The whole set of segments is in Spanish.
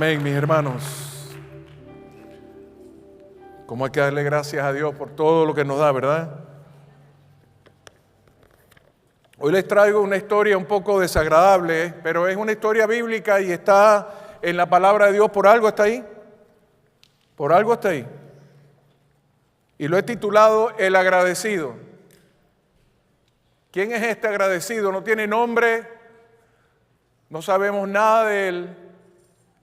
Amén, mis hermanos. Cómo hay que darle gracias a Dios por todo lo que nos da, ¿verdad? Hoy les traigo una historia un poco desagradable, pero es una historia bíblica y está en la palabra de Dios. Por algo está ahí. Por algo está ahí. Y lo he titulado El agradecido. ¿Quién es este agradecido? No tiene nombre, no sabemos nada de él,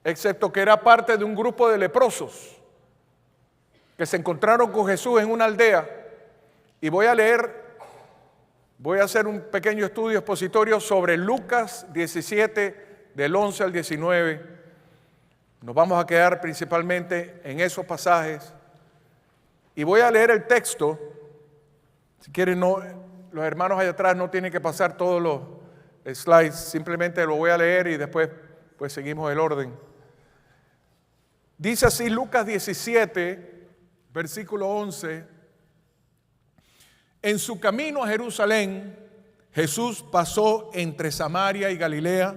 excepto que era parte de un grupo de leprosos que se encontraron con Jesús en una aldea. Y voy a hacer un pequeño estudio expositorio sobre Lucas 17, del 11 al 19. Nos vamos a quedar principalmente en esos pasajes. Y voy a leer el texto. Si quieren, los hermanos allá atrás no tienen que pasar todos los slides, simplemente lo voy a leer y después pues seguimos el orden. Dice así Lucas 17, versículo 11. En su camino a Jerusalén, Jesús pasó entre Samaria y Galilea.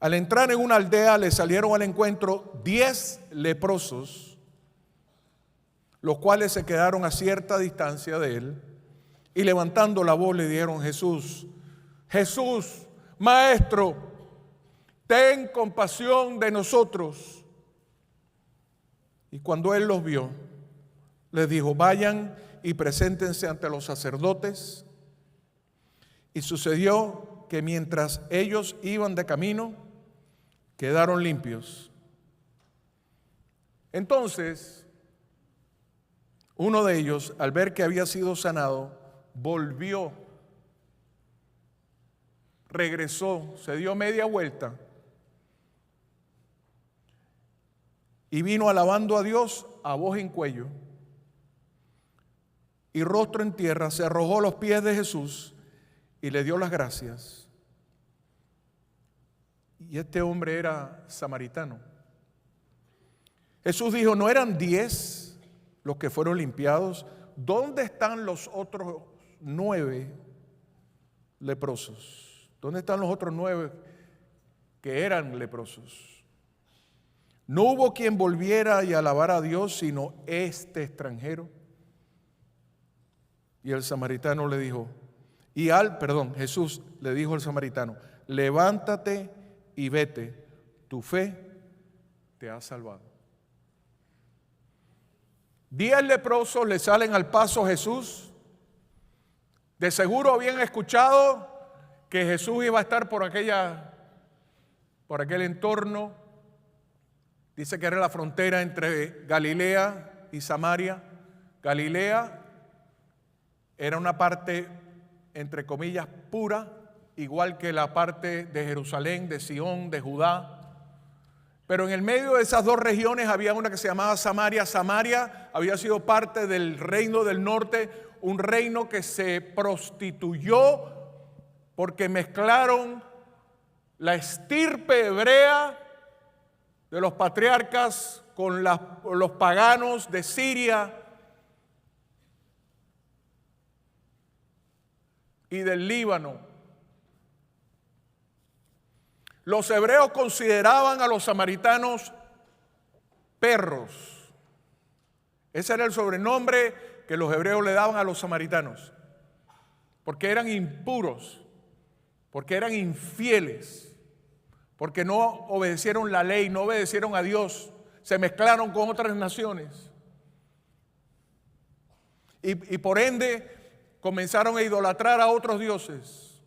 Al entrar en una aldea le salieron al encuentro 10 leprosos, los cuales se quedaron a cierta distancia de él y levantando la voz le dijeron: Jesús, Maestro, ten compasión de nosotros. Y cuando él los vio, les dijo: vayan y preséntense ante los sacerdotes. Y sucedió que mientras ellos iban de camino, quedaron limpios. Entonces, uno de ellos, al ver que había sido sanado, volvió, regresó, se dio media vuelta y vino alabando a Dios a voz en cuello y rostro en tierra, se arrojó a los pies de Jesús y le dio las gracias. Y este hombre era samaritano. Jesús dijo: ¿no eran 10 los que fueron limpiados? ¿Dónde están los otros 9 leprosos? ¿Dónde están los otros 9 que eran leprosos? No hubo quien volviera y alabara a Dios, sino este extranjero. Y el samaritano le dijo, Jesús le dijo al samaritano: levántate y vete, tu fe te ha salvado. 10 leprosos le salen al paso a Jesús. De seguro habían escuchado que Jesús iba a estar por aquel entorno. Dice que era la frontera entre Galilea y Samaria. Galilea era una parte, entre comillas, pura, igual que la parte de Jerusalén, de Sión, de Judá. Pero en el medio de esas dos regiones había una que se llamaba Samaria. Samaria había sido parte del reino del norte, un reino que se prostituyó porque mezclaron la estirpe hebrea de los patriarcas con los paganos de Siria y del Líbano. Los hebreos consideraban a los samaritanos perros. Ese era el sobrenombre que los hebreos le daban a los samaritanos, porque eran impuros, porque eran infieles, porque no obedecieron la ley, no obedecieron a Dios, se mezclaron con otras naciones. Y por ende comenzaron a idolatrar a otros dioses.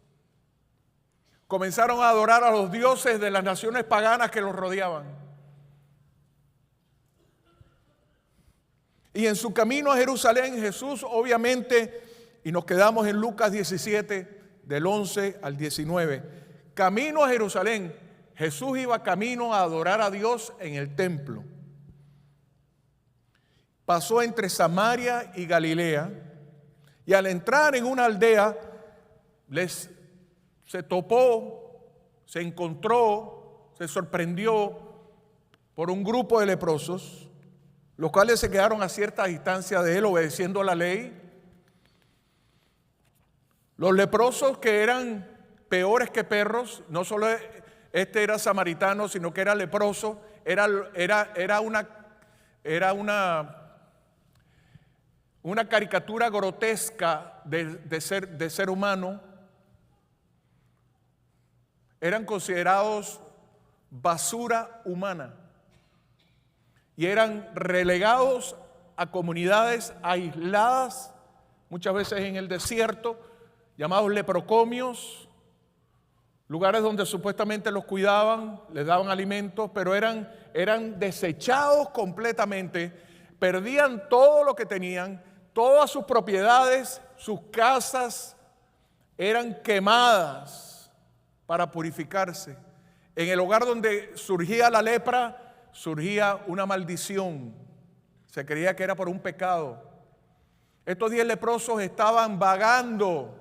Comenzaron a adorar a los dioses de las naciones paganas que los rodeaban. Y en su camino a Jerusalén, Jesús obviamente, y nos quedamos en Lucas 17, del 11 al 19, camino a Jerusalén, Jesús iba camino a adorar a Dios en el templo. Pasó entre Samaria y Galilea, y al entrar en una aldea, se topó, se encontró, se sorprendió por un grupo de leprosos, los cuales se quedaron a cierta distancia de él, obedeciendo la ley. Los leprosos, que eran peores que perros, no solo este era samaritano, sino que era leproso. Era una caricatura grotesca de ser humano. Eran considerados basura humana y eran relegados a comunidades aisladas, muchas veces en el desierto, llamados leprocomios, lugares donde supuestamente los cuidaban, les daban alimentos, pero eran desechados completamente, perdían todo lo que tenían, todas sus propiedades, sus casas eran quemadas para purificarse. En el hogar donde surgía la lepra, surgía una maldición. Se creía que era por un pecado. Estos 10 leprosos estaban vagando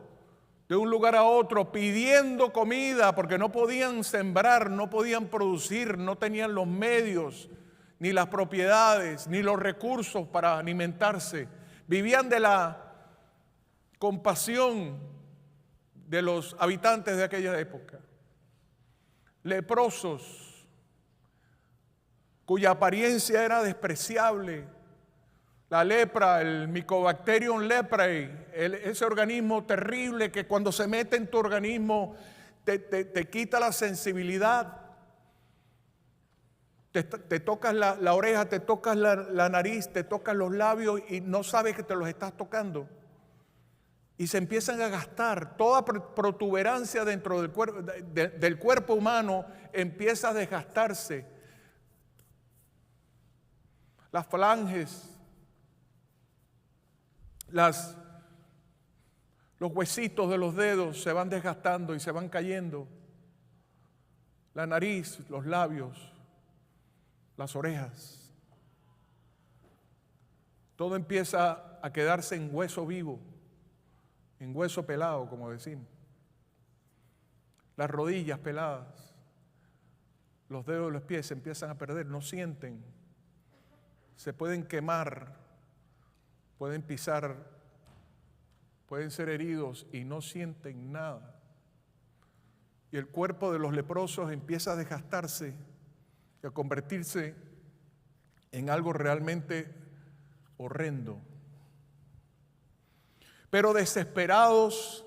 de un lugar a otro, pidiendo comida, porque no podían sembrar, no podían producir, no tenían los medios, ni las propiedades, ni los recursos para alimentarse. Vivían de la compasión de los habitantes de aquella época. Leprosos, cuya apariencia era despreciable. La lepra, el Mycobacterium leprae, ese organismo terrible que cuando se mete en tu organismo te quita la sensibilidad. Te tocas la oreja, te tocas la nariz, te tocas los labios y no sabes que te los estás tocando. Y se empiezan a gastar. Toda protuberancia dentro del cuerpo humano empieza a desgastarse. Las falanges, los huesitos de los dedos se van desgastando y se van cayendo. La nariz, los labios, las orejas. Todo empieza a quedarse en hueso vivo, en hueso pelado, como decimos. Las rodillas peladas, los dedos de los pies se empiezan a perder, no sienten, se pueden quemar, pueden pisar, pueden ser heridos y no sienten nada. Y el cuerpo de los leprosos empieza a desgastarse y a convertirse en algo realmente horrendo. Pero desesperados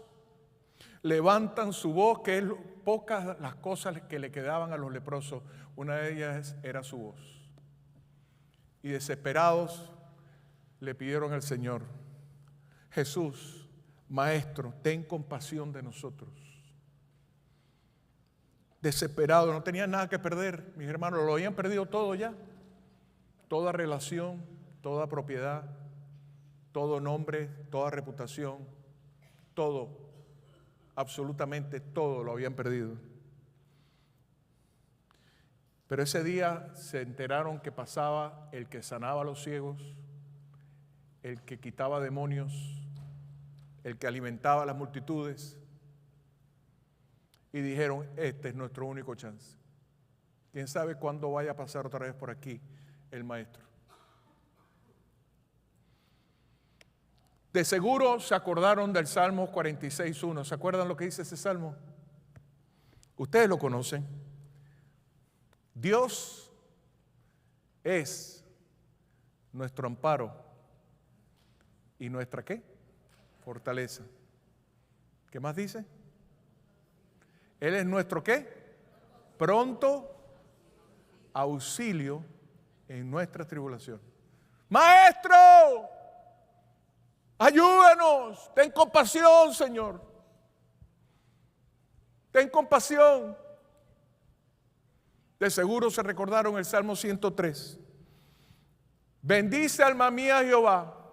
levantan su voz, que es pocas las cosas que le quedaban a los leprosos. Una de ellas era su voz. Y desesperados le pidieron al Señor: Jesús, Maestro, ten compasión de nosotros. Desesperados, no tenían nada que perder, mis hermanos, lo habían perdido todo ya. Toda relación, toda propiedad, todo nombre, toda reputación, todo, absolutamente todo lo habían perdido. Pero ese día se enteraron que pasaba el que sanaba a los ciegos, el que quitaba demonios, el que alimentaba a las multitudes, y dijeron: este es nuestro único chance. ¿Quién sabe cuándo vaya a pasar otra vez por aquí el Maestro? De seguro se acordaron del Salmo 46:1. ¿Se acuerdan lo que dice ese salmo? Ustedes lo conocen. Dios es nuestro amparo y nuestra ¿qué? Fortaleza. ¿Qué más dice? Él es nuestro ¿qué? Pronto auxilio en nuestra tribulación. Maestro, ayúdanos, ten compasión, Señor. Ten compasión. De seguro se recordaron el Salmo 103. Bendice, alma mía, a Jehová,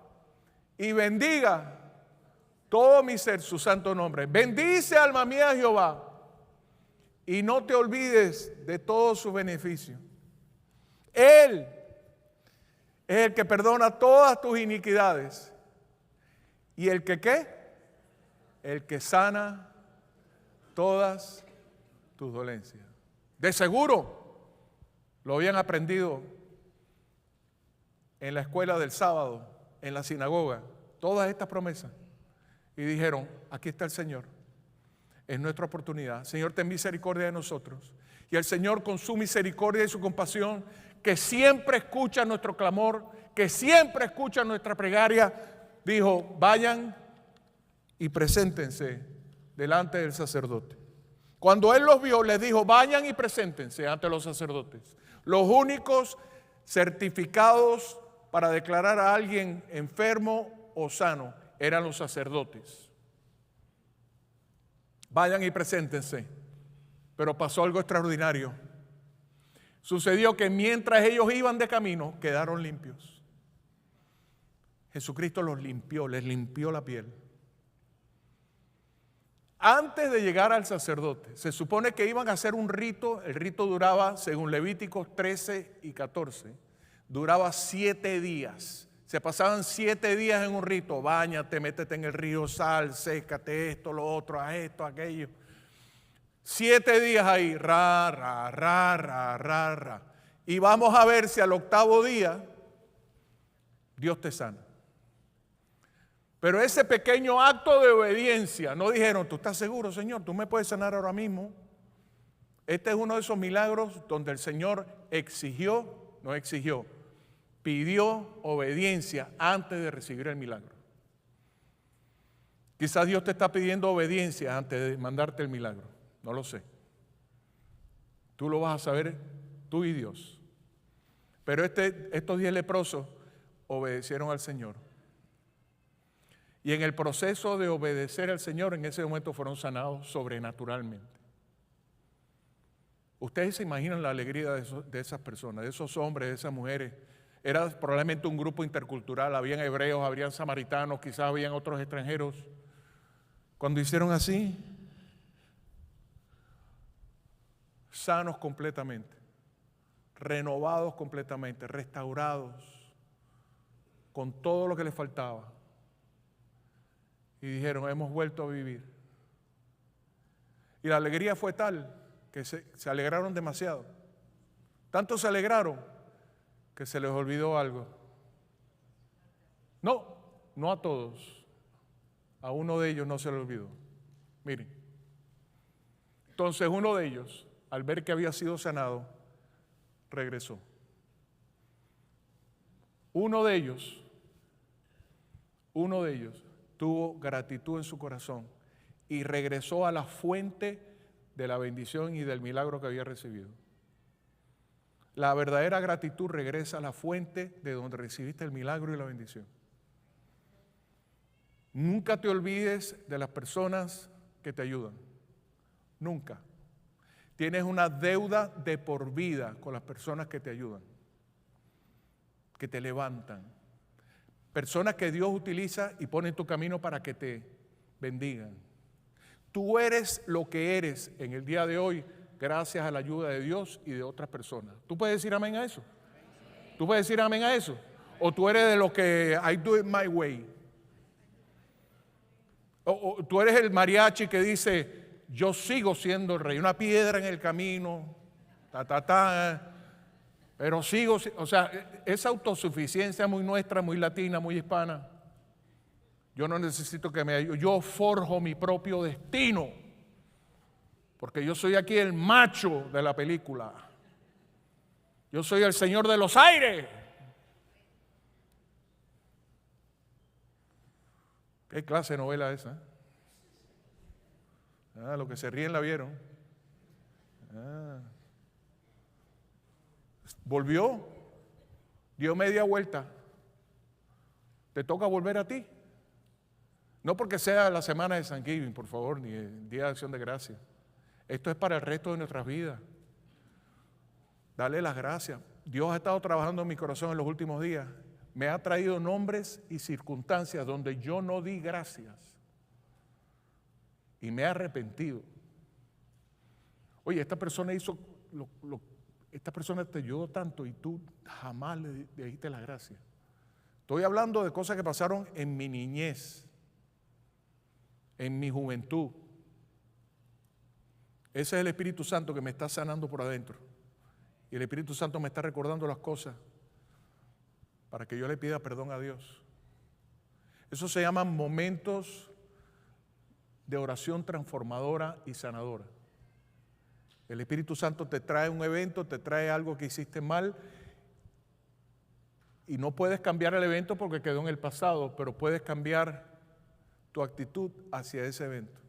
y bendiga todo mi ser su santo nombre. Bendice, alma mía, a Jehová, y no te olvides de todos sus beneficios. Él es el que perdona todas tus iniquidades. ¿Y el que qué? El que sana todas tus dolencias. De seguro lo habían aprendido en la escuela del sábado, en la sinagoga, todas estas promesas. Y dijeron: aquí está el Señor, es nuestra oportunidad. Señor, ten misericordia de nosotros. Y el Señor, con su misericordia y su compasión, que siempre escucha nuestro clamor, que siempre escucha nuestra plegaria, dijo: vayan y preséntense delante del sacerdote. Cuando Él los vio, les dijo: vayan y preséntense ante los sacerdotes. Los únicos certificados para declarar a alguien enfermo o sano eran los sacerdotes. Vayan y preséntense. Pero pasó algo extraordinario. Sucedió que mientras ellos iban de camino, quedaron limpios. Jesucristo los limpió, les limpió la piel. Antes de llegar al sacerdote, se supone que iban a hacer un rito. El rito duraba, según Levíticos 13 y 14, duraba 7 días. Se pasaban 7 días en un rito. Báñate, métete en el río, sal, sécate, esto, lo otro, haz esto, aquello. 7 días ahí, ra. Y vamos a ver si al 8º día Dios te sana. Pero ese pequeño acto de obediencia, no dijeron: ¿tú estás seguro, Señor? ¿Tú me puedes sanar ahora mismo? Este es uno de esos milagros donde el Señor pidió obediencia antes de recibir el milagro. Quizás Dios te está pidiendo obediencia antes de mandarte el milagro. No lo sé. Tú lo vas a saber, tú y Dios. Pero estos 10 leprosos obedecieron al Señor. Y en el proceso de obedecer al Señor, en ese momento fueron sanados sobrenaturalmente. Ustedes se imaginan la alegría de esas personas, de esos hombres, de esas mujeres. Era probablemente un grupo intercultural, habían hebreos, habían samaritanos, quizás habían otros extranjeros. Cuando hicieron así, sanos completamente, renovados completamente, restaurados, con todo lo que les faltaba. Y dijeron: hemos vuelto a vivir. Y la alegría fue tal que se alegraron demasiado. Tanto se alegraron que se les olvidó algo. No a todos. A uno de ellos no se le olvidó. Miren. Entonces uno de ellos, al ver que había sido sanado, regresó. Uno de ellos tuvo gratitud en su corazón y regresó a la fuente de la bendición y del milagro que había recibido. La verdadera gratitud regresa a la fuente de donde recibiste el milagro y la bendición. Nunca te olvides de las personas que te ayudan. Nunca. Tienes una deuda de por vida con las personas que te ayudan, que te levantan. Personas que Dios utiliza y pone en tu camino para que te bendigan. Tú eres lo que eres en el día de hoy gracias a la ayuda de Dios y de otras personas. ¿Tú puedes decir amén a eso? ¿Tú puedes decir amén a eso? ¿O tú eres de los que I do it my way? ¿O tú eres el mariachi que dice: yo sigo siendo el rey, una piedra en el camino, pero sigo, o sea, esa autosuficiencia muy nuestra, muy latina, muy hispana. Yo no necesito que me ayude, yo forjo mi propio destino, porque yo soy aquí el macho de la película. Yo soy el señor de los aires. ¿Qué clase de novela es esa? Los que se ríen la vieron. Volvió, dio media vuelta. Te toca volver a ti. No porque sea la semana de Thanksgiving, por favor, ni el Día de Acción de Gracias. Esto es para el resto de nuestras vidas. Dale las gracias. Dios ha estado trabajando en mi corazón en los últimos días. Me ha traído nombres y circunstancias donde yo no di gracias. Y me he arrepentido. Oye, esta persona esta persona te ayudó tanto y tú jamás le diste las gracias. Estoy hablando de cosas que pasaron en mi niñez, en mi juventud. Ese es el Espíritu Santo que me está sanando por adentro. Y el Espíritu Santo me está recordando las cosas para que yo le pida perdón a Dios. Eso se llaman momentos de oración transformadora y sanadora. El Espíritu Santo te trae un evento, te trae algo que hiciste mal y no puedes cambiar el evento porque quedó en el pasado, pero puedes cambiar tu actitud hacia ese evento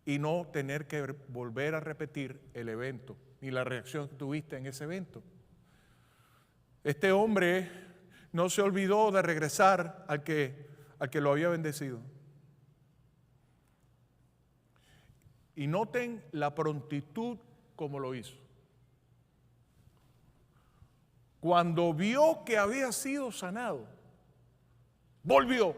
y no tener que volver a repetir el evento ni la reacción que tuviste en ese evento. Este hombre no se olvidó de regresar al que lo había bendecido. Y noten la prontitud como lo hizo. Cuando vio que había sido sanado, volvió.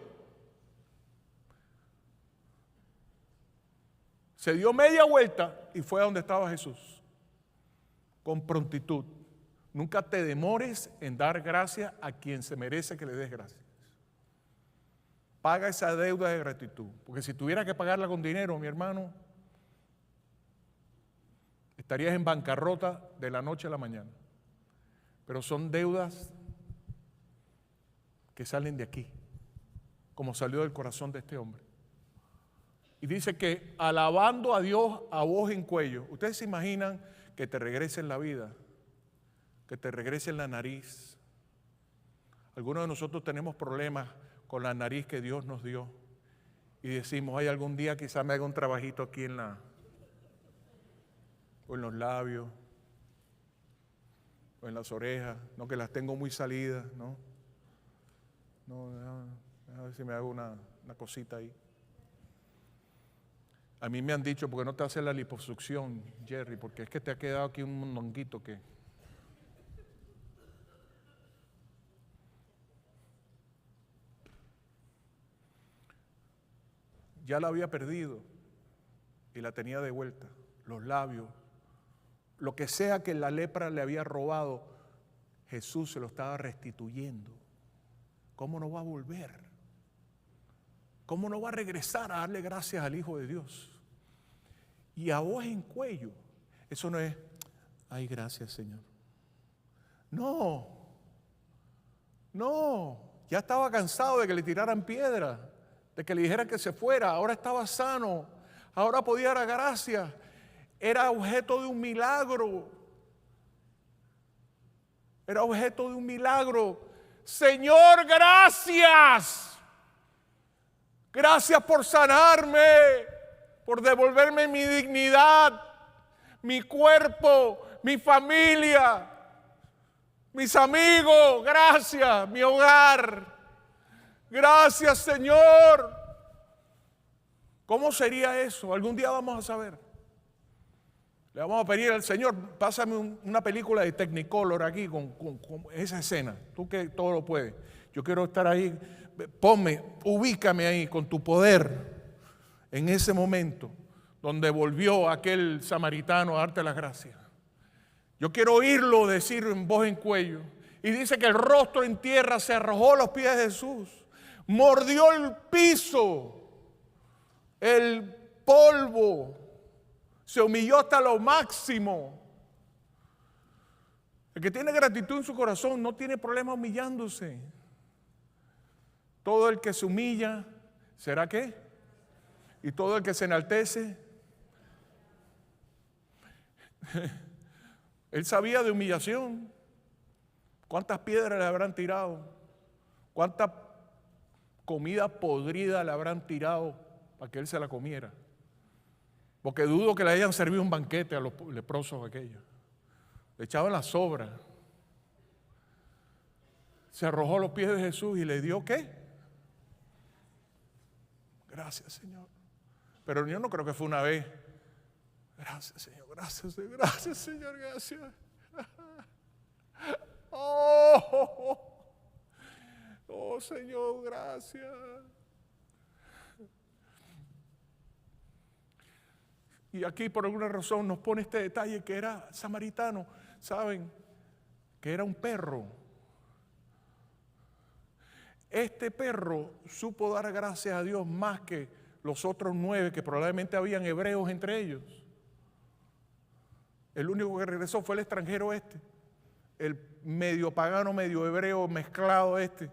Se dio media vuelta y fue a donde estaba Jesús, con prontitud. Nunca te demores en dar gracias a quien se merece que le des gracias. Paga esa deuda de gratitud, porque si tuviera que pagarla con dinero, mi hermano, estarías en bancarrota de la noche a la mañana. Pero son deudas que salen de aquí, como salió del corazón de este hombre. Y dice que alabando a Dios a voz en cuello. ¿Ustedes se imaginan que te regrese en la vida? Que te regrese en la nariz. Algunos de nosotros tenemos problemas con la nariz que Dios nos dio. Y decimos, ay, algún día quizá me haga un trabajito aquí o en los labios, o en las orejas, no, que las tengo muy salidas, ¿no? A ver si me hago una cosita ahí. A mí me han dicho, ¿por qué no te haces la liposucción, Jerry? Porque es que te ha quedado aquí un mondonguito que... Ya la había perdido y la tenía de vuelta, los labios. Lo que sea que la lepra le había robado, Jesús se lo estaba restituyendo. ¿Cómo no va a volver? ¿Cómo no va a regresar a darle gracias al Hijo de Dios? Y a voz en cuello. Eso no es, ay, gracias, Señor. No, ya estaba cansado de que le tiraran piedra, de que le dijeran que se fuera. Ahora estaba sano, ahora podía dar gracias. Era objeto de un milagro. Era objeto de un milagro. Señor, gracias. Gracias por sanarme, por devolverme mi dignidad, mi cuerpo, mi familia, mis amigos. Gracias, mi hogar. Gracias, Señor. ¿Cómo sería eso? Algún día vamos a saber. Le vamos a pedir al Señor, pásame una película de Technicolor aquí con esa escena. Tú que todo lo puedes. Yo quiero estar ahí. Ubícame ahí con tu poder en ese momento donde volvió aquel samaritano a darte las gracias. Yo quiero oírlo decir en voz en cuello. Y dice que el rostro en tierra se arrojó a los pies de Jesús. Mordió el piso, el polvo. Se humilló hasta lo máximo. El que tiene gratitud en su corazón no tiene problema humillándose. Todo el que se humilla, ¿será qué? Y todo el que se enaltece. Él sabía de humillación. ¿Cuántas piedras le habrán tirado? ¿Cuánta comida podrida le habrán tirado para que él se la comiera? Porque dudo que le hayan servido un banquete a los leprosos aquellos. Le echaban las sobras. Se arrojó a los pies de Jesús y le dio ¿qué? Gracias, Señor. Pero yo no creo que fue una vez. Gracias, Señor, gracias, Señor, gracias, Señor, gracias. Oh, Señor, gracias. Y aquí por alguna razón nos pone este detalle que era samaritano. ¿Saben? Que era un perro. Este perro supo dar gracias a Dios más que los otros 9 que probablemente habían hebreos entre ellos. El único que regresó fue el extranjero este. El medio pagano, medio hebreo mezclado este.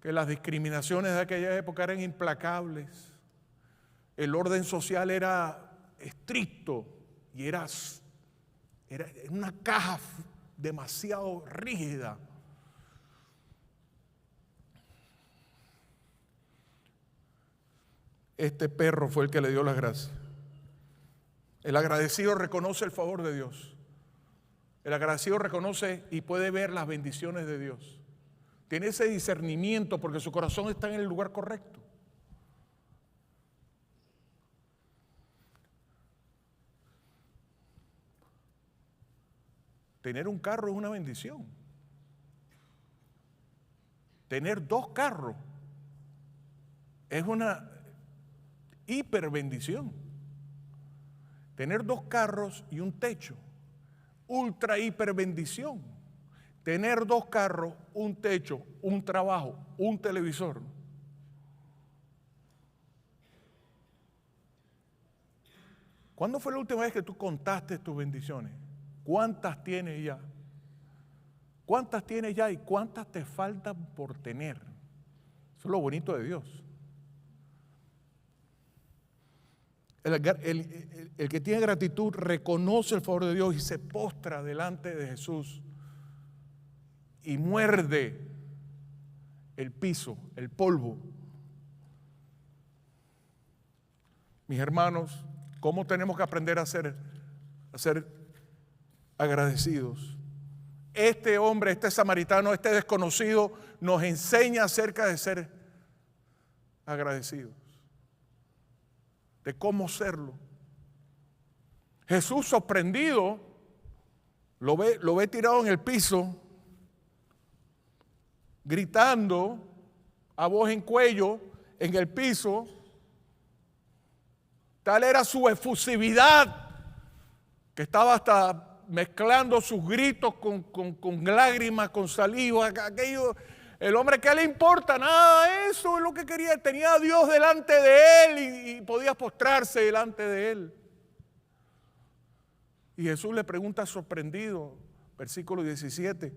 Que las discriminaciones de aquella época eran implacables. El orden social era estricto y era una caja demasiado rígida. Este perro fue el que le dio las gracias. El agradecido reconoce el favor de Dios. El agradecido reconoce y puede ver las bendiciones de Dios. Tiene ese discernimiento porque su corazón está en el lugar correcto. Tener un carro es una bendición. Tener 2 carros es una hiper bendición. Tener 2 carros y un techo, ultra hiper bendición. Tener 2 carros, un techo, un trabajo, un televisor. ¿Cuándo fue la última vez que tú contaste tus bendiciones? ¿Cuántas tienes ya? ¿Cuántas tienes ya y cuántas te faltan por tener? Eso es lo bonito de Dios. El que tiene gratitud reconoce el favor de Dios y se postra delante de Jesús y muerde el piso, el polvo. Mis hermanos, ¿cómo tenemos que aprender a ser agradecidos? Este hombre, este samaritano, este desconocido nos enseña acerca de ser agradecidos, de cómo serlo. Jesús, sorprendido, lo ve tirado en el piso, gritando a voz en cuello en el piso. Tal era su efusividad que estaba hasta mezclando sus gritos con lágrimas, con saliva. Aquello, el hombre, ¿qué le importa? Nada, eso es lo que quería. Tenía a Dios delante de él y podía postrarse delante de él. Y Jesús le pregunta sorprendido, versículo 17.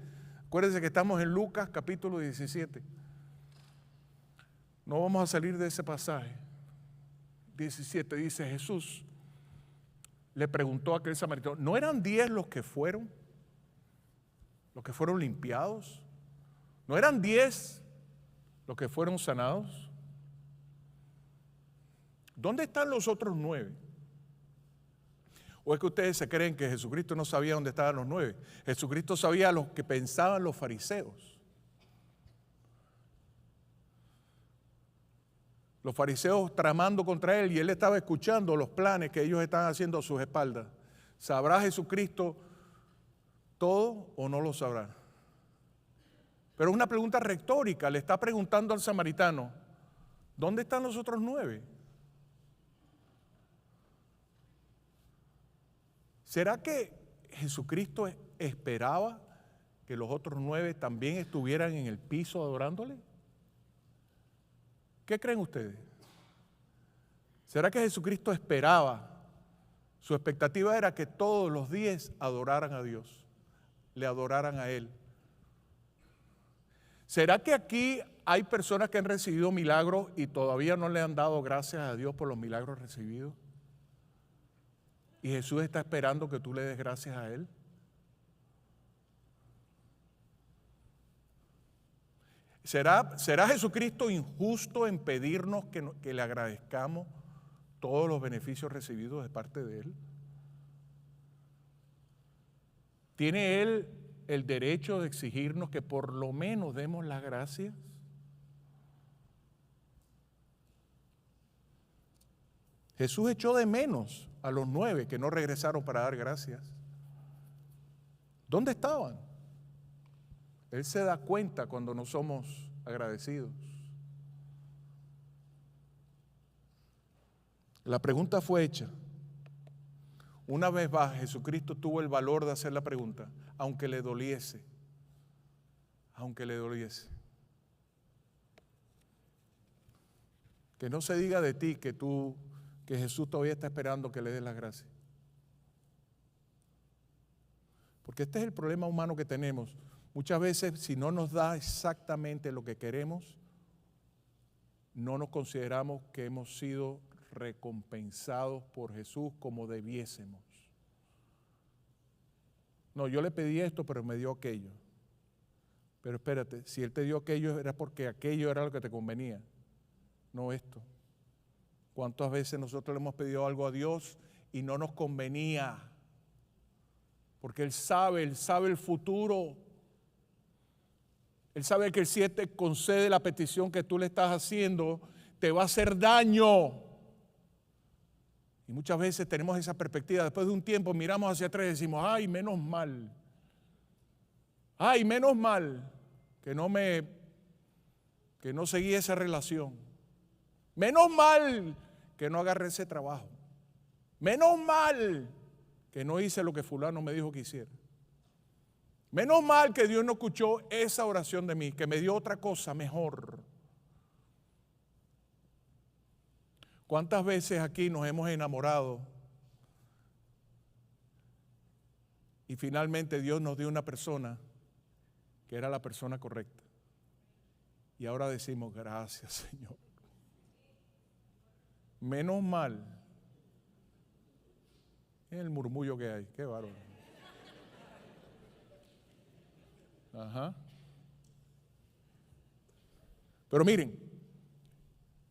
Acuérdense que estamos en Lucas capítulo 17. No vamos a salir de ese pasaje. 17 dice: Jesús le preguntó a aquel samaritano, ¿no eran 10 los que fueron limpiados? ¿No eran 10 los que fueron sanados? ¿Dónde están los otros 9? ¿O es que ustedes se creen que Jesucristo no sabía dónde estaban los 9? Jesucristo sabía lo que pensaban los fariseos. Los fariseos tramando contra él, y él estaba escuchando los planes que ellos estaban haciendo a sus espaldas. ¿Sabrá Jesucristo todo o no lo sabrá? Pero es una pregunta retórica. Le está preguntando al samaritano, ¿dónde están los otros 9? ¿Será que Jesucristo esperaba que los otros 9 también estuvieran en el piso adorándole? ¿Qué creen ustedes? ¿Será que Jesucristo esperaba? Su expectativa era que todos los 10 adoraran a Dios, le adoraran a Él. ¿Será que aquí hay personas que han recibido milagros y todavía no le han dado gracias a Dios por los milagros recibidos? Y Jesús está esperando que tú le des gracias a Él. ¿Será Jesucristo injusto en pedirnos que le agradezcamos todos los beneficios recibidos de parte de Él? ¿Tiene Él el derecho de exigirnos que por lo menos demos las gracias? Jesús echó de menos a los 9 que no regresaron para dar gracias. ¿Dónde estaban? Él se da cuenta cuando no somos agradecidos. La pregunta fue hecha. Una vez más, Jesucristo tuvo el valor de hacer la pregunta, aunque le doliese. Aunque le doliese. Que no se diga de ti que Jesús todavía está esperando que le des las gracias. Porque este es el problema humano que tenemos. Muchas veces, si no nos da exactamente lo que queremos, no nos consideramos que hemos sido recompensados por Jesús como debiésemos. No, yo le pedí esto, pero me dio aquello. Pero espérate, si Él te dio aquello era porque aquello era lo que te convenía, no esto. ¿Cuántas veces nosotros le hemos pedido algo a Dios y no nos convenía? Porque Él sabe el futuro. Él sabe que si Él te concede la petición que tú le estás haciendo, te va a hacer daño. Y muchas veces tenemos esa perspectiva. Después de un tiempo miramos hacia atrás y decimos, ay, menos mal. Ay, menos mal que no seguí esa relación. Menos mal que no agarré ese trabajo. Menos mal que no hice lo que fulano me dijo que hiciera. Menos mal que Dios no escuchó esa oración de mí, que me dio otra cosa mejor. ¿Cuántas veces aquí nos hemos enamorado y finalmente Dios nos dio una persona que era la persona correcta? Y ahora decimos, gracias, Señor. Menos mal. Es el murmullo que hay, qué bárbaro. Ajá. Pero miren,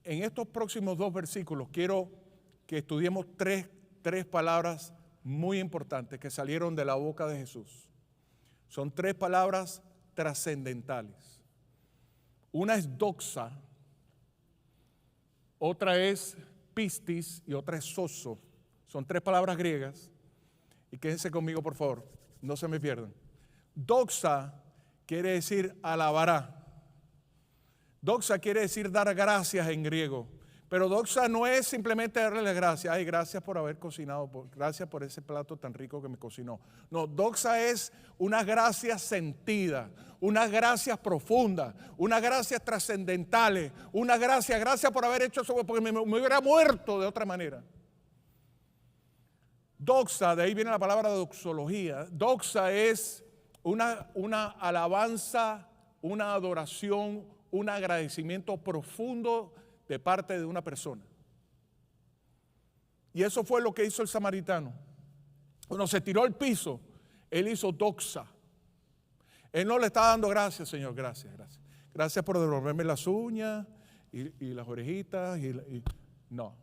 en estos próximos 2 versículos quiero que estudiemos tres palabras muy importantes que salieron de la boca de Jesús. Son 3 palabras trascendentales. Una es doxa, otra es pistis y otra es soso. Son 3 palabras griegas. Y quédense conmigo, por favor, no se me pierdan. Doxa quiere decir alabará. Doxa quiere decir dar gracias en griego. Pero doxa no es simplemente darle las gracias. Ay, gracias por haber cocinado, gracias por ese plato tan rico que me cocinó. No, doxa es una gracia sentida, unas gracias profundas, unas gracias trascendentales, una gracias por haber hecho eso, porque me hubiera muerto de otra manera. Doxa, de ahí viene la palabra doxología. Doxa es una alabanza, una adoración, un agradecimiento profundo de parte de una persona. Y eso fue lo que hizo el samaritano. Cuando se tiró al piso, él hizo doxa. Él no le estaba dando gracias, Señor, gracias. Gracias por devolverme las uñas y las orejitas. No,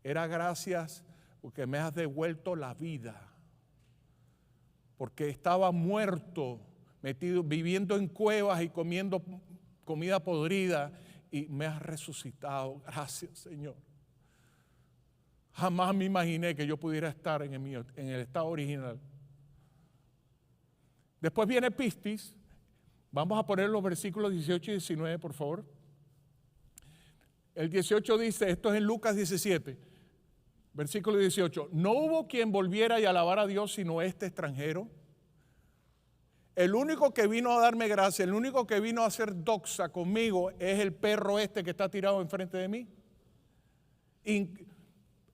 era gracias porque me has devuelto la vida. Porque estaba muerto, metido, viviendo en cuevas y comiendo comida podrida, y me has resucitado. Gracias, Señor. Jamás me imaginé que yo pudiera estar en el estado original. Después viene pistis. Vamos a poner los versículos 18 y 19, por favor. El 18 dice, esto es en Lucas 17, versículo 18. No hubo quien volviera y alabara a Dios sino este extranjero. El único que vino a darme gracia, el único que vino a hacer doxa conmigo es el perro este que está tirado enfrente de mí.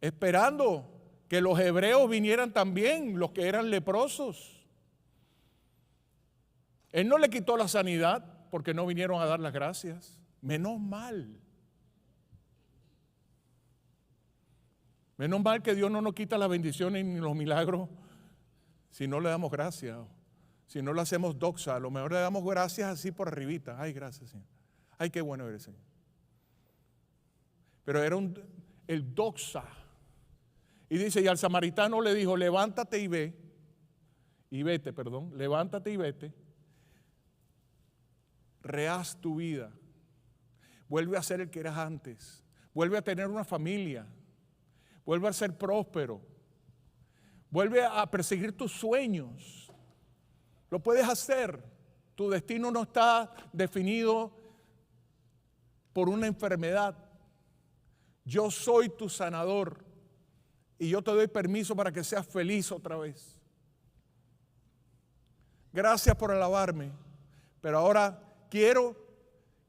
Esperando que los hebreos vinieran también, los que eran leprosos. Él no le quitó la sanidad porque no vinieron a dar las gracias. Menos mal. Menos mal que Dios no nos quita las bendiciones ni los milagros si no le damos gracias. Si no le hacemos doxa, a lo mejor le damos gracias así por arribita. Ay, gracias, Señor. Ay, qué bueno eres, Señor. Pero era el doxa. Y dice, y al samaritano le dijo, levántate y ve. Y vete, perdón. Levántate y vete. Rehaz tu vida. Vuelve a ser el que eras antes. Vuelve a tener una familia. Vuelve a ser próspero. Vuelve a perseguir tus sueños. Lo puedes hacer. Tu destino no está definido por una enfermedad. Yo soy tu sanador y yo te doy permiso para que seas feliz otra vez. Gracias por alabarme, pero ahora quiero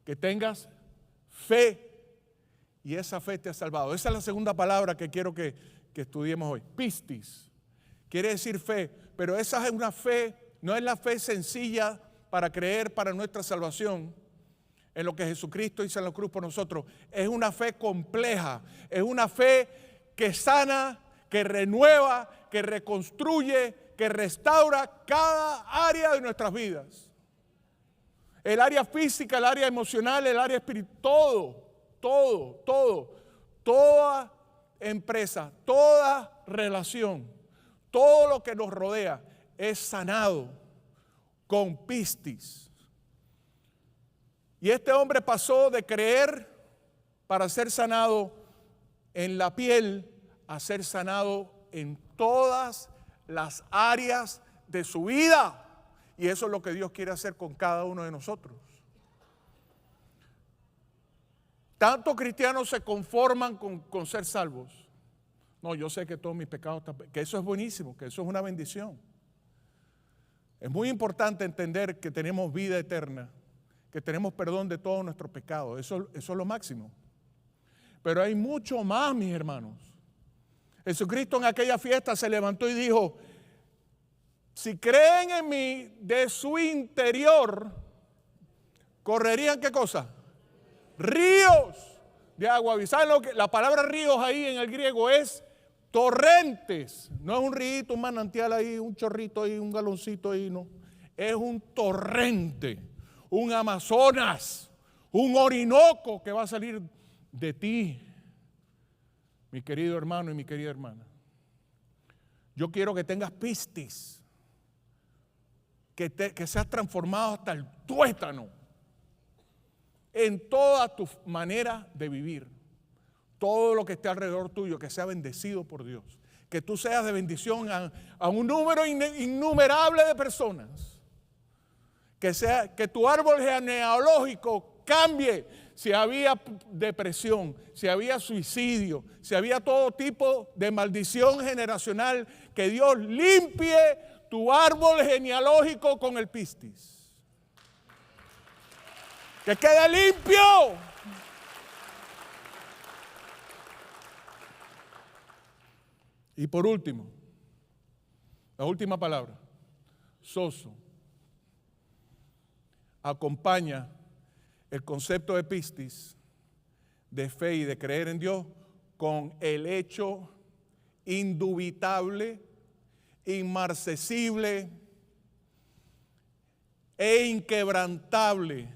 que tengas fe y esa fe te ha salvado. Esa es la segunda palabra que quiero que estudiemos hoy. Pistis. Quiere decir fe, pero esa es una fe. No es la fe sencilla para creer para nuestra salvación en lo que Jesucristo hizo en la cruz por nosotros. Es una fe compleja, es una fe que sana, que renueva, que reconstruye, que restaura cada área de nuestras vidas. El área física, el área emocional, el área espiritual, toda empresa, toda relación, todo lo que nos rodea es sanado con pistis. Y este hombre pasó de creer para ser sanado en la piel a ser sanado en todas las áreas de su vida. Y eso es lo que Dios quiere hacer con cada uno de nosotros. Tantos cristianos se conforman con ser salvos. No, yo sé que todos mis pecados, que eso es buenísimo, que eso es una bendición. Es muy importante entender que tenemos vida eterna, que tenemos perdón de todos nuestros pecados. Eso es lo máximo. Pero hay mucho más, mis hermanos. Jesucristo en aquella fiesta se levantó y dijo: si creen en mí, de su interior correrían, ¿qué cosa? Ríos de agua. ¿Saben lo que? La palabra ríos ahí en el griego es torrentes. No es un río, un manantial ahí, un chorrito ahí, un galoncito ahí, no. Es un torrente, un Amazonas, un Orinoco que va a salir de ti, mi querido hermano y mi querida hermana. Yo quiero que tengas pistis, que seas transformado hasta el tuétano en toda tu manera de vivir. Todo lo que esté alrededor tuyo, que sea bendecido por Dios. Que tú seas de bendición a un número innumerable de personas. Que tu árbol genealógico cambie. Si había depresión, si había suicidio, si había todo tipo de maldición generacional, que Dios limpie tu árbol genealógico con el pistis. Que quede limpio. Y por último, la última palabra, sozo, acompaña el concepto de pistis, de fe y de creer en Dios, con el hecho indubitable, inmarcesible e inquebrantable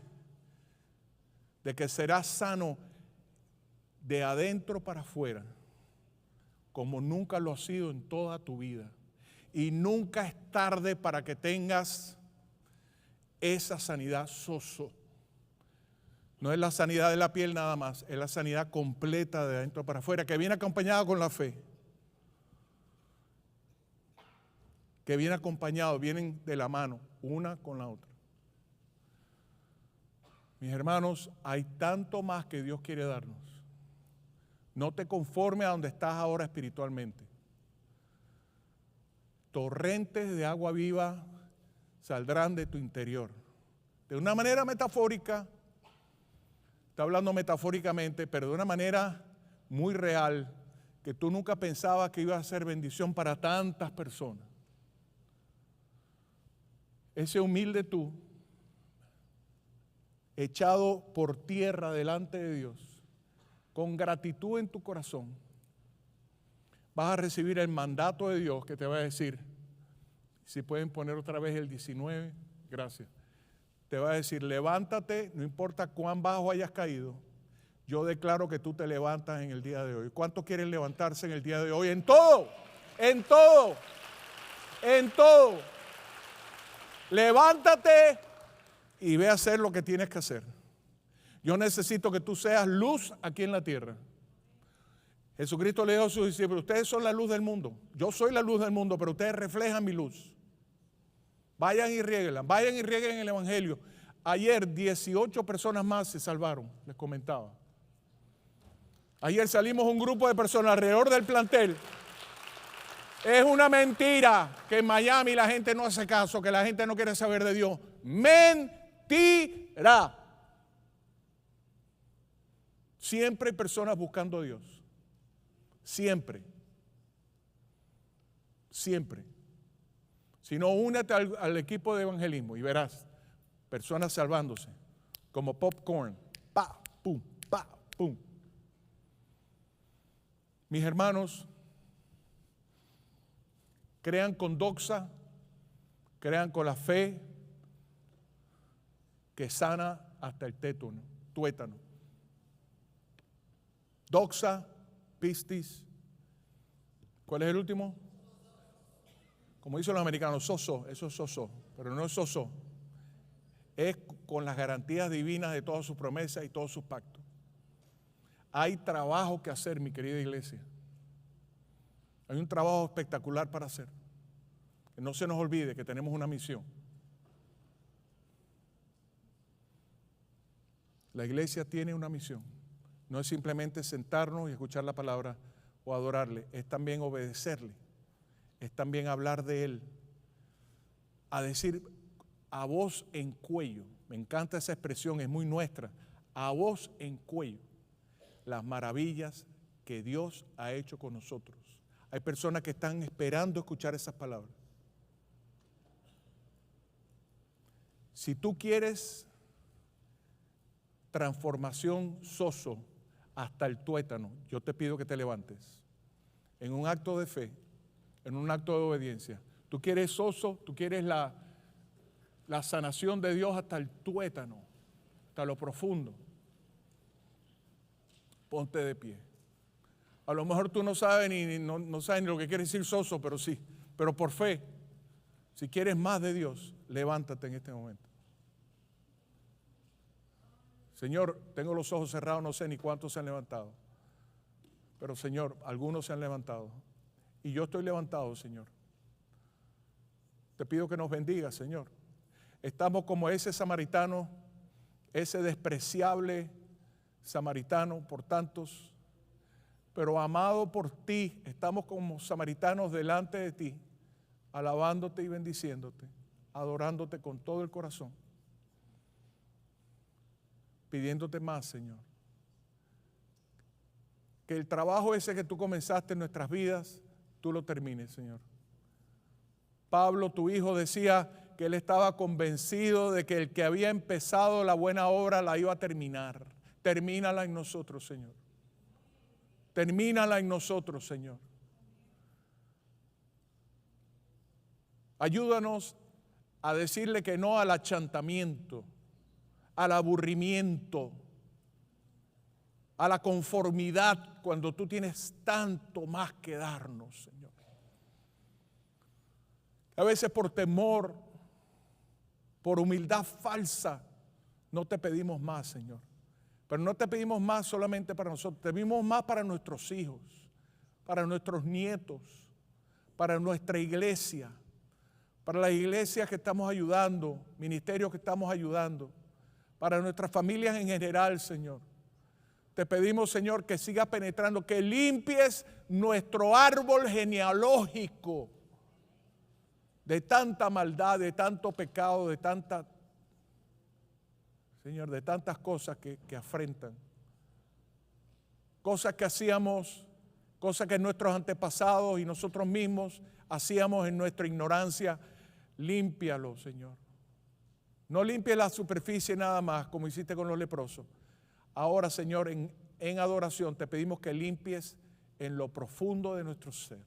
de que serás sano de adentro para afuera, como nunca lo has sido en toda tu vida. Y nunca es tarde para que tengas esa sanidad soso. No es la sanidad de la piel nada más, es la sanidad completa de adentro para afuera, que viene acompañada con la fe. Que viene acompañado, vienen de la mano, una con la otra. Mis hermanos, hay tanto más que Dios quiere darnos. No te conformes a donde estás ahora espiritualmente. Torrentes de agua viva saldrán de tu interior. De una manera metafórica, está hablando metafóricamente, pero de una manera muy real, que tú nunca pensabas que iba a ser bendición para tantas personas. Ese humilde tú, echado por tierra delante de Dios, con gratitud en tu corazón, vas a recibir el mandato de Dios que te va a decir, si pueden poner otra vez el 19, gracias. Te va a decir, levántate, no importa cuán bajo hayas caído, yo declaro que tú te levantas en el día de hoy. ¿Cuántos quieren levantarse en el día de hoy? En todo, en todo, en todo. Levántate y ve a hacer lo que tienes que hacer. Yo necesito que tú seas luz aquí en la tierra. Jesucristo le dijo a sus discípulos, ustedes son la luz del mundo. Yo soy la luz del mundo, pero ustedes reflejan mi luz. Vayan y rieguen el evangelio. Ayer 18 personas más se salvaron, les comentaba. Ayer salimos un grupo de personas alrededor del plantel. Es una mentira que en Miami la gente no hace caso, que la gente no quiere saber de Dios. Mentira. Siempre hay personas buscando a Dios. Siempre. Siempre. Si no, únete al equipo de evangelismo y verás personas salvándose como popcorn. Pa, pum, pa, pum. Mis hermanos, Crean con doxa, crean con la fe que sana hasta el tuétano. Doxa, pistis. ¿Cuál es el último? Como dicen los americanos, soso. Eso es soso, pero no es soso. Es con las garantías divinas de todas sus promesas y todos sus pactos. Hay trabajo que hacer, mi querida iglesia. Hay un trabajo espectacular para hacer. Que no se nos olvide que tenemos una misión. La iglesia tiene una misión. No es simplemente sentarnos y escuchar la palabra o adorarle, es también obedecerle, es también hablar de él, a decir a voz en cuello. Me encanta esa expresión, es muy nuestra. A voz en cuello, las maravillas que Dios ha hecho con nosotros. Hay personas que están esperando escuchar esas palabras. Si tú quieres transformación soso hasta el tuétano, yo te pido que te levantes en un acto de fe, en un acto de obediencia. Tú quieres soso, tú quieres la sanación de Dios hasta el tuétano, hasta lo profundo. Ponte de pie. A lo mejor tú no sabes no sabes ni lo que quiere decir soso, pero sí. Pero por fe, si quieres más de Dios, levántate en este momento. Señor, tengo los ojos cerrados, no sé ni cuántos se han levantado. Pero Señor, algunos se han levantado. Y yo estoy levantado, Señor. Te pido que nos bendiga, Señor. Estamos como ese samaritano, ese despreciable samaritano por tantos, pero amado por ti. Estamos como samaritanos delante de ti, alabándote y bendiciéndote, adorándote con todo el corazón, pidiéndote más, Señor. Que el trabajo ese que tú comenzaste en nuestras vidas, tú lo termines, Señor. Pablo, tu hijo, decía que él estaba convencido de que el que había empezado la buena obra la iba a terminar. Termínala en nosotros, Señor. Termínala en nosotros, Señor. Ayúdanos a decirle que no al achantamiento, al aburrimiento, a la conformidad cuando tú tienes tanto más que darnos, Señor. A veces por temor, por humildad falsa, no te pedimos más, Señor. Pero no te pedimos más solamente para nosotros, te pedimos más para nuestros hijos, para nuestros nietos, para nuestra iglesia, para las iglesias que estamos ayudando, ministerios que estamos ayudando, para nuestras familias en general, Señor. Te pedimos, Señor, que sigas penetrando, que limpies nuestro árbol genealógico de tanta maldad, de tanto pecado, de tanta, Señor, de tantas cosas que afrentan. Cosas que hacíamos, cosas que nuestros antepasados y nosotros mismos hacíamos en nuestra ignorancia. Límpialo, Señor. No limpies la superficie nada más, como hiciste con los leprosos. Ahora, Señor, en adoración te pedimos que limpies en lo profundo de nuestro ser.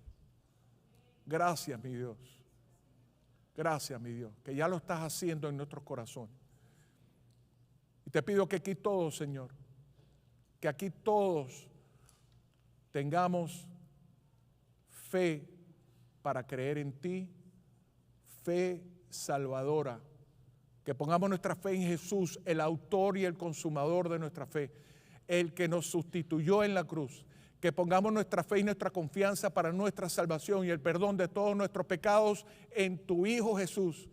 Gracias, mi Dios. Gracias, mi Dios, que ya lo estás haciendo en nuestros corazones. Y te pido que aquí todos, Señor, que aquí todos tengamos fe para creer en ti, fe salvadora. Que pongamos nuestra fe en Jesús, el autor y el consumador de nuestra fe, el que nos sustituyó en la cruz. Que pongamos nuestra fe y nuestra confianza para nuestra salvación y el perdón de todos nuestros pecados en tu Hijo Jesús,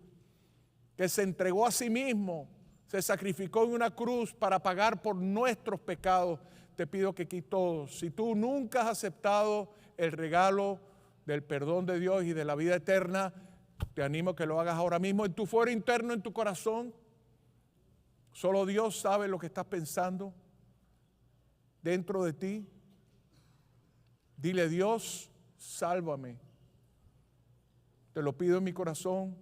que se entregó a sí mismo, se sacrificó en una cruz para pagar por nuestros pecados. Te pido que aquí todos, si tú nunca has aceptado el regalo del perdón de Dios y de la vida eterna, te animo a que lo hagas ahora mismo en tu fuero interno, en tu corazón. Solo Dios sabe lo que estás pensando dentro de ti. Dile: Dios, sálvame. Te lo pido en mi corazón.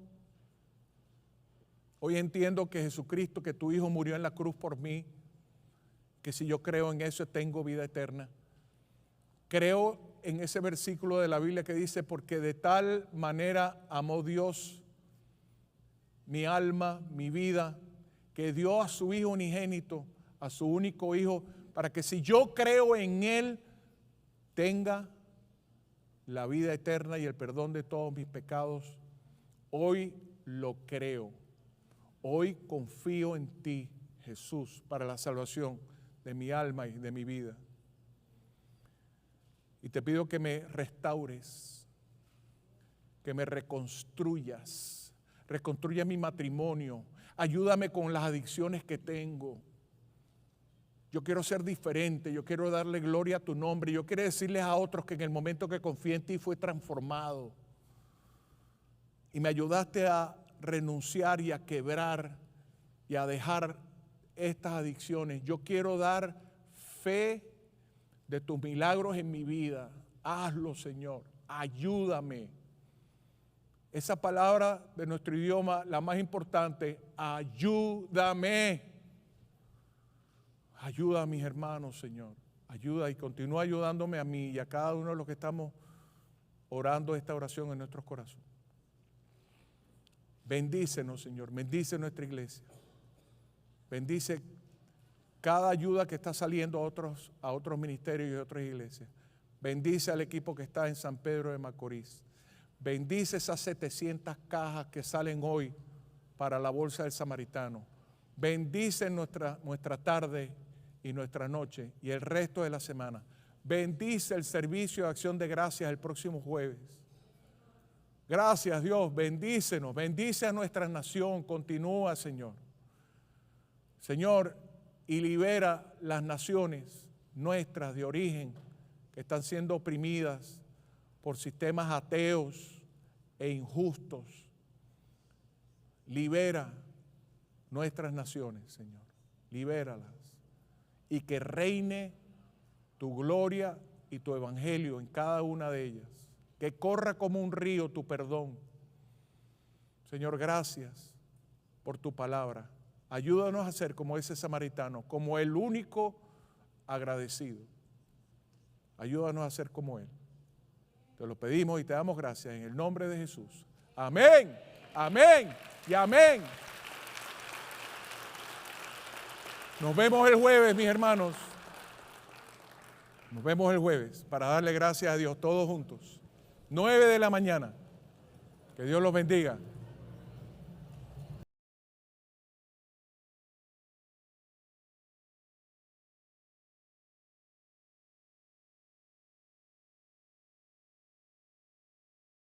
Hoy entiendo que Jesucristo, que tu Hijo murió en la cruz por mí, que si yo creo en eso tengo vida eterna. Creo en ese versículo de la Biblia que dice, porque de tal manera amó Dios mi alma, mi vida, que dio a su Hijo unigénito, a su único Hijo, para que si yo creo en Él, tenga la vida eterna y el perdón de todos mis pecados. Hoy lo creo. Hoy confío en ti, Jesús, para la salvación de mi alma y de mi vida. Y te pido que me restaures, que me reconstruyas, reconstruya mi matrimonio, ayúdame con las adicciones que tengo. Yo quiero ser diferente, yo quiero darle gloria a tu nombre, yo quiero decirles a otros que en el momento que confié en ti fue transformado. Y me ayudaste a renunciar y a quebrar y a dejar estas adicciones. Yo quiero dar fe de tus milagros en mi vida. Hazlo, Señor. Ayúdame. Esa palabra de nuestro idioma, la más importante, ayúdame. Ayuda a mis hermanos, Señor. Ayuda y continúa ayudándome a mí y a cada uno de los que estamos orando esta oración en nuestros corazones. Bendícenos, Señor. Bendice nuestra iglesia. Bendice cada ayuda que está saliendo a otros ministerios y a otras iglesias. Bendice al equipo que está en San Pedro de Macorís. Bendice esas 700 cajas que salen hoy para la bolsa del Samaritano. Bendice nuestra tarde y nuestra noche y el resto de la semana. Bendice el servicio de acción de gracias el próximo jueves. Gracias, Dios, bendícenos, bendice a nuestra nación, continúa, Señor. Señor, y libera las naciones nuestras de origen que están siendo oprimidas por sistemas ateos e injustos. Libera nuestras naciones, Señor, libéralas y que reine tu gloria y tu evangelio en cada una de ellas. Que corra como un río tu perdón. Señor, gracias por tu palabra. Ayúdanos a ser como ese samaritano, como el único agradecido. Ayúdanos a ser como él. Te lo pedimos y te damos gracias en el nombre de Jesús. Amén, amén y amén. Nos vemos el jueves, mis hermanos. Nos vemos el jueves para darle gracias a Dios todos juntos. 9 de la mañana. Que Dios los bendiga.